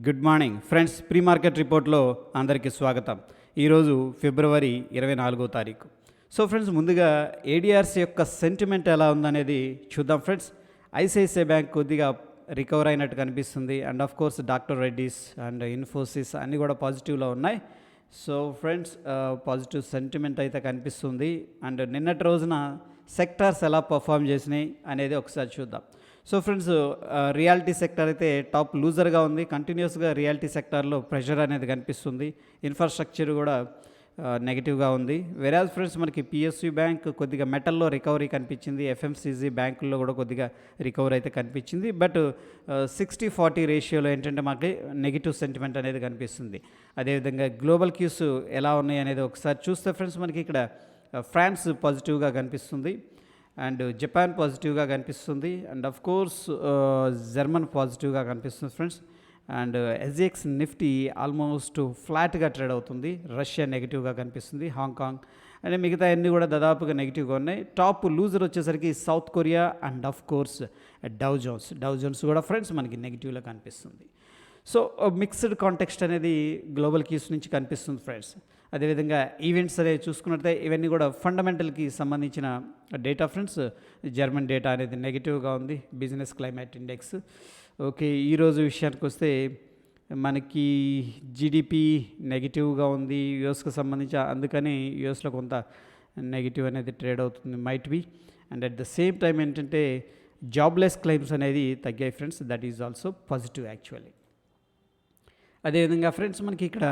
Good morning friends, pre market రిపోర్ట్లో అందరికీ స్వాగతం. ఈరోజు ఫిబ్రవరి 24వ తారీఖు. సో ఫ్రెండ్స్, ముందుగా ఏడిఆర్స్ యొక్క సెంటిమెంట్ ఎలా ఉందనేది చూద్దాం ఫ్రెండ్స్. ఐసిఐసిఐ బ్యాంక్ కొద్దిగా రికవర్ అయినట్టు కనిపిస్తుంది. And of course doctor Reddy's and Infosys అన్నీ కూడా పాజిటివ్లో ఉన్నాయి. సో ఫ్రెండ్స్, పాజిటివ్ సెంటిమెంట్ అయితే కనిపిస్తుంది. అండ్ నిన్నటి రోజున సెక్టార్స్ ఎలా పర్ఫామ్ చేసినాయి అనేది ఒకసారి చూద్దాం. సో ఫ్రెండ్స్, రియాలిటీ సెక్టర్ అయితే టాప్ లూజర్గా ఉంది. కంటిన్యూస్గా రియాలిటీ సెక్టార్లో ప్రెషర్ అనేది కనిపిస్తుంది. ఇన్ఫ్రాస్ట్రక్చర్ కూడా నెగిటివ్గా ఉంది. వెరాజ్ ఫ్రెండ్స్, మనకి పిఎస్యు బ్యాంక్ కొద్దిగా మెటల్లో రికవరీ కనిపించింది. ఎఫ్ఎంసీజీ బ్యాంకుల్లో కూడా కొద్దిగా రికవరీ అయితే కనిపించింది. బట్ 60-40 రేషియోలో ఏంటంటే మాకు నెగిటివ్ సెంటిమెంట్ అనేది కనిపిస్తుంది. అదేవిధంగా గ్లోబల్ క్యూస్ ఎలా ఉన్నాయి అనేది ఒకసారి చూస్తే ఫ్రెండ్స్, మనకి ఇక్కడ ఫ్రాన్స్ పాజిటివ్గా కనిపిస్తుంది, అండ్ జపాన్ పాజిటివ్గా కనిపిస్తుంది, అండ్ ఆఫ్ కోర్స్ జర్మన్ పాజిటివ్గా కనిపిస్తుంది friends. And SGX Nifty almost ఫ్లాట్గా ట్రేడ్ అవుతుంది. రష్యా నెగిటివ్గా కనిపిస్తుంది, హాంకాంగ్ అంటే మిగతా అన్నీ కూడా దాదాపుగా నెగిటివ్గా ఉన్నాయి. టాప్ లూజర్ వచ్చేసరికి South Korea and of course Dow Jones కూడా ఫ్రెండ్స్ మనకి నెగిటివ్లో కనిపిస్తుంది. సో మిక్స్డ్ కాంటెక్స్ట్ అనేది గ్లోబల్ కీస్ నుంచి కనిపిస్తుంది ఫ్రెండ్స్. అదేవిధంగా ఈవెంట్స్ అనేవి చూసుకున్నట్లయితే ఇవన్నీ కూడా ఫండమెంటల్కి సంబంధించిన డేటా ఫ్రెండ్స్. జర్మన్ డేటా అనేది నెగిటివ్గా ఉంది, బిజినెస్ క్లైమేట్ ఇండెక్స్. ఓకే, ఈరోజు విషయానికి వస్తే మనకి జీడిపి నెగిటివ్గా ఉంది యూఎస్కి సంబంధించి, అందుకని యూఎస్లో కొంత నెగిటివ్ అనేది ట్రేడ్ అవుతుంది, might be. And at the same time ఏంటంటే జాబ్లెస్ క్లెయిమ్స్ అనేది తగ్గాయి friends. That is also positive actually. అదేవిధంగా ఫ్రెండ్స్, మనకి ఇక్కడ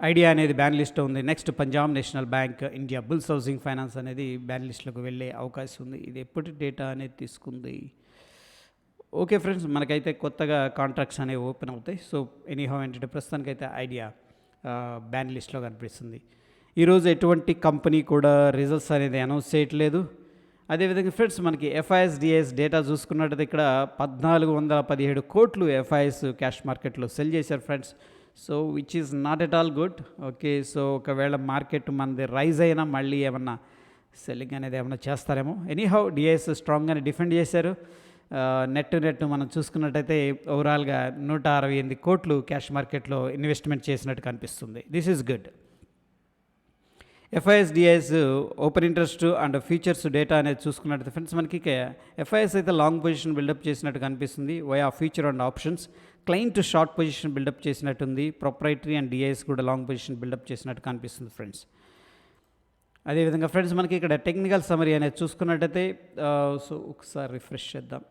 ఐడియా అనేది బ్యాన్ లిస్ట్లో ఉంది. Next Punjab national bank, India bulls housing finance అనేది బ్యాన్ లిస్ట్లోకి వెళ్ళే అవకాశం ఉంది. ఇది ఎప్పటి డేటా అనేది తీసుకుంది. ఓకే ఫ్రెండ్స్, మనకైతే కొత్తగా కాంట్రాక్ట్స్ అనేవి ఓపెన్ అవుతాయి. సో ఎనీహౌ ఏంటంటే ప్రస్తుతానికైతే ఐడియా బ్యాన్ లిస్ట్లో కనిపిస్తుంది. ఈరోజు ఎటువంటి కంపెనీ కూడా రిజల్ట్స్ అనేది అనౌన్స్ చేయట్లేదు. అదేవిధంగా ఫ్రెండ్స్, మనకి ఎఫ్ఐఎస్ డేటా చూసుకున్నట్టయితే ఇక్కడ 1417 కోట్లు ఎఫ్ఐఎస్ క్యాష్ మార్కెట్లో సెల్ చేశారు friends. So which is not at all good. Okay, so ఒకవేళ మార్కెట్ మనది రైజ్ అయినా మళ్ళీ ఏమన్నా సెల్లింగ్ అనేది ఏమన్నా చేస్తారేమో. ఎనీహౌ డిఐఎస్ స్ట్రాంగ్గానే డిఫెండ్ చేశారు. నెట్ మనం చూసుకున్నట్టయితే ఓవరాల్గా 168 కోట్లు క్యాష్ మార్కెట్లో ఇన్వెస్ట్మెంట్ చేసినట్టు కనిపిస్తుంది. This is good. FIs open interest and futures data అనేది చూసుకున్నట్టు ఫ్రెండ్స్, మనకి ఎఫ్ఐఎస్ అయితే లాంగ్ పొజిషన్ బిల్డప్ చేసినట్టు కనిపిస్తుంది via future and options. Client short position buildup చేసినట్టుంది. ప్రొప్రైటరీ అండ్ డిఐఎస్ కూడా లాంగ్ పొజిషన్ బిల్డప్ చేసినట్టు కనిపిస్తుంది ఫ్రెండ్స్. అదేవిధంగా ఫ్రెండ్స్, మనకి ఇక్కడ టెక్నికల్ సమరీ అనేది చూసుకున్నట్టయితే సో ఒకసారి రిఫ్రెష్ చేద్దాం.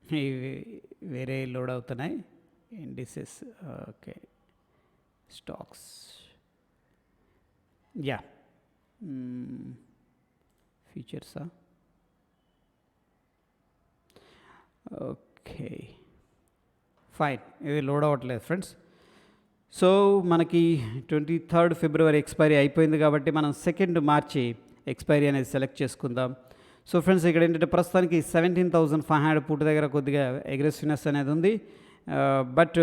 ఇవి వేరే లోడ్ అవుతున్నాయి ఇండిసెస్. ఓకే, స్టాక్స్ యా ఫీచర్సా. ఓకే ఫైన్, ఇది లోడ్ అవ్వట్లేదు ఫ్రెండ్స్. సో మనకి 23rd ఫిబ్రవరి ఎక్స్పైరీ అయిపోయింది కాబట్టి మనం 2nd మార్చి ఎక్స్పైరీ అనేది సెలెక్ట్ చేసుకుందాం. సో ఫ్రెండ్స్, ఇక్కడ ఏంటంటే ప్రస్తుతానికి 17,500 పుట్ దగ్గర కొద్దిగా అగ్రెసివ్నెస్ అనేది ఉంది. బట్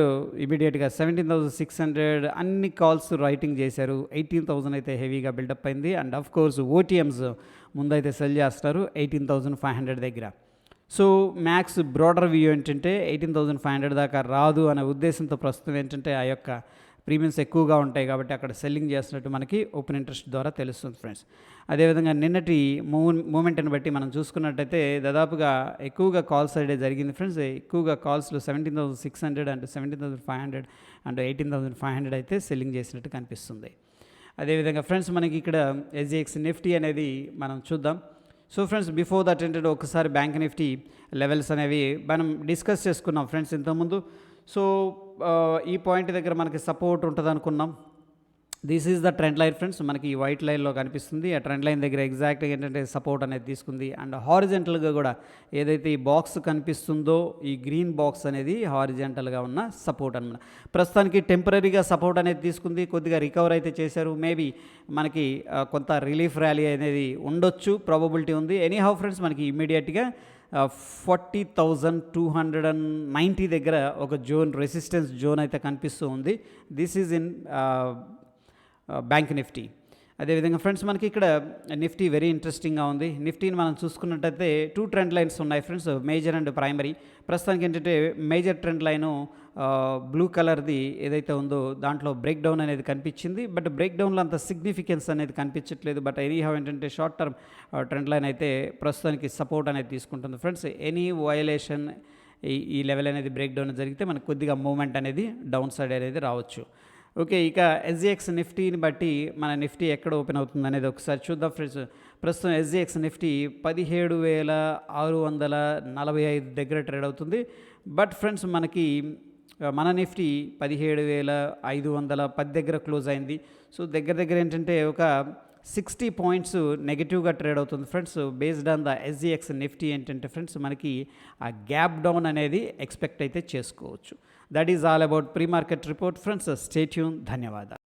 ఇమీడియట్గా 17,600 అన్ని కాల్స్ రైటింగ్ చేశారు. 18,000 అయితే హెవీగా బిల్డప్ అయింది. అండ్ ఆఫ్ కోర్స్ ఓటీఎమ్స్ ముందైతే సెల్ చేస్తారు 18,500 దగ్గర. సో మ్యాక్స్ బ్రాడర్ వ్యూ ఏంటంటే 18,500 దాకా రాదు అనే ఉద్దేశంతో ప్రస్తుతం ఏంటంటే ఆ యొక్క ప్రీమియమ్స్ ఎక్కువగా ఉంటాయి కాబట్టి అక్కడ సెల్లింగ్ చేస్తున్నట్టు మనకి ఓపెన్ ఇంట్రెస్ట్ ద్వారా తెలుస్తుంది ఫ్రెండ్స్. అదేవిధంగా నిన్నటి మూమెంట్ని బట్టి మనం చూసుకున్నట్టయితే దాదాపుగా ఎక్కువగా కాల్స్ అయితే జరిగింది ఫ్రెండ్స్. ఎక్కువగా కాల్స్లో 17,600 అండ్ 17,500 అండ్ 18,500 అయితే సెల్లింగ్ చేసినట్టు కనిపిస్తుంది. అదేవిధంగా ఫ్రెండ్స్, మనకి ఇక్కడ ఎస్జిఎక్స్ నిఫ్టీ అనేది మనం చూద్దాం. సో ఫ్రెండ్స్, బిఫోర్ దట్ ఏంటంటే ఒకసారి బ్యాంక్ నిఫ్టీ లెవెల్స్ అనేవి మనం డిస్కస్ చేసుకున్నాం ఫ్రెండ్స్ ఇంతకుముందు. సో ఈ పాయింట్ దగ్గర మనకి సపోర్ట్ ఉంటుంది అనుకున్నాం. This is the trend line friends. మనకి ఈ వైట్ లైన్లో కనిపిస్తుంది. ఆ ట్రెండ్ లైన్ దగ్గర ఎగ్జాక్ట్గా ఏంటంటే సపోర్ట్ అనేది తీసుకుంది. అండ్ హారిజెంటల్గా కూడా ఏదైతే ఈ బాక్స్ కనిపిస్తుందో ఈ గ్రీన్ బాక్స్ అనేది హారిజెంటల్గా ఉన్న సపోర్ట్ అనమాట. ప్రస్తుతానికి టెంపరీగా సపోర్ట్ అనేది తీసుకుంది. కొద్దిగా రికవర్ అయితే చేశారు. మేబీ మనకి కొంత రిలీఫ్ ర్యాలీ అనేది ఉండొచ్చు, ప్రాబబిలిటీ ఉంది. ఎనీహౌ ఫ్రెండ్స్, మనకి ఇమ్మీడియట్గా 40,290 దగ్గర ఒక జోన్, రెసిస్టెన్స్ జోన్ అయితే కనిపిస్తూ ఉంది. This is in bank Nifty. అదేవిధంగా ఫ్రెండ్స్ మనకి ఇక్కడ నిఫ్టీ వెరీ ఇంట్రెస్టింగ్గా ఉంది. నిఫ్టీని మనం చూసుకున్నట్టయితే 2 ట్రెండ్ లైన్స్ ఉన్నాయి ఫ్రెండ్స్, మేజర్ అండ్ ప్రైమరీ. ప్రస్తుతానికి ఏంటంటే మేజర్ ట్రెండ్ లైను బ్లూ కలర్ది ఏదైతే ఉందో దాంట్లో బ్రేక్ డౌన్ అనేది కనిపించింది. బట్ బ్రేక్ డౌన్లో అంత సిగ్నిఫికెన్స్ అనేది కనిపించట్లేదు. బట్ ఎనీ హౌ ఏంటంటే షార్ట్ టర్మ్ ట్రెండ్ లైన్ అయితే ప్రస్తుతానికి సపోర్ట్ అనేది తీసుకుంటుంది ఫ్రెండ్స్. ఎనీ వయలేషన్ ఈ లెవెల్ అనేది బ్రేక్ డౌన్ జరిగితే మనకు కొద్దిగా మూమెంట్ అనేది డౌన్ సైడ్ అనేది రావచ్చు. ఓకే, ఇక ఎస్జిఎక్స్ నిఫ్టీని బట్టి మన నిఫ్టీ ఎక్కడ ఓపెన్ అవుతుంది అనేది ఒకసారి చూద్దాం ఫ్రెండ్స్. ప్రస్తుతం ఎస్జిఎక్స్ నిఫ్టీ 17,645 దగ్గర ట్రేడ్ అవుతుంది. బట్ ఫ్రెండ్స్ మనకి మన నిఫ్టీ 17,510 దగ్గర క్లోజ్ అయింది. సో దగ్గర ఏంటంటే ఒక 60 పాయింట్స్ నెగిటివ్గా ట్రేడ్ అవుతుంది friends. Based on the SGX Nifty ఏంటంటే ఫ్రెండ్స్ మనకి ఆ గ్యాప్ డౌన్ అనేది ఎక్స్పెక్ట్ అయితే చేసుకోవచ్చు. That is all about pre market report friends. Stay tune. ధన్యవాదాలు.